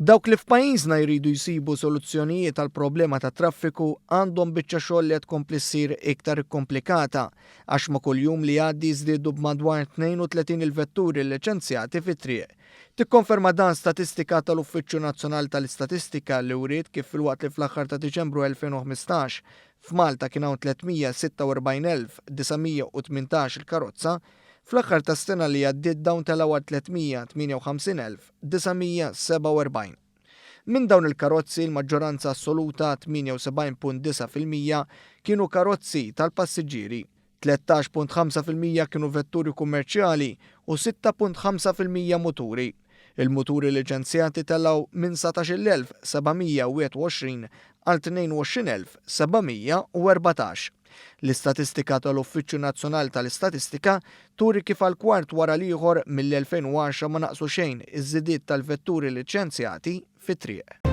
Dawk li f'pajjiżna jridu jsibu soluzzjonijiet għal problema ta' traffiku għandhom biċċa xogħol li qed tkompli ssir iktar ikkomplikata għax ma' kuljum li jgħaddi jiżdiedu b'madwar 32 il-vetturi liċenzjati fit-triq. Tikkonferma dan statistika tal-Uffiċċju Nazzjonali tal-Istatistika li wriet kif filwaqt li fl-aħħar ta' Diċembru 2015 f'Malta kien hawn 346,918 il-karozza, fl-aħħar tas-sena li għaddiet dawn telgħu 358,947. Minn dawn il-karozzi l-maġġoranza assoluta 78.9% kienu karozzi tal-passiġġieri, 13.5% kienu vetturi kummerċjali u 6.5% muturi. Il-muturi liċenzjati telgħu minn 17,721 għal 22,714. L-istatistika tal-Uffiċċju Nazzjonali tal-Istatistika turi kif għal kwart wara l-ieħor mill-2010 ma naqsu xejn iż-żidiet tal-vetturi liċenzjati fit-triq.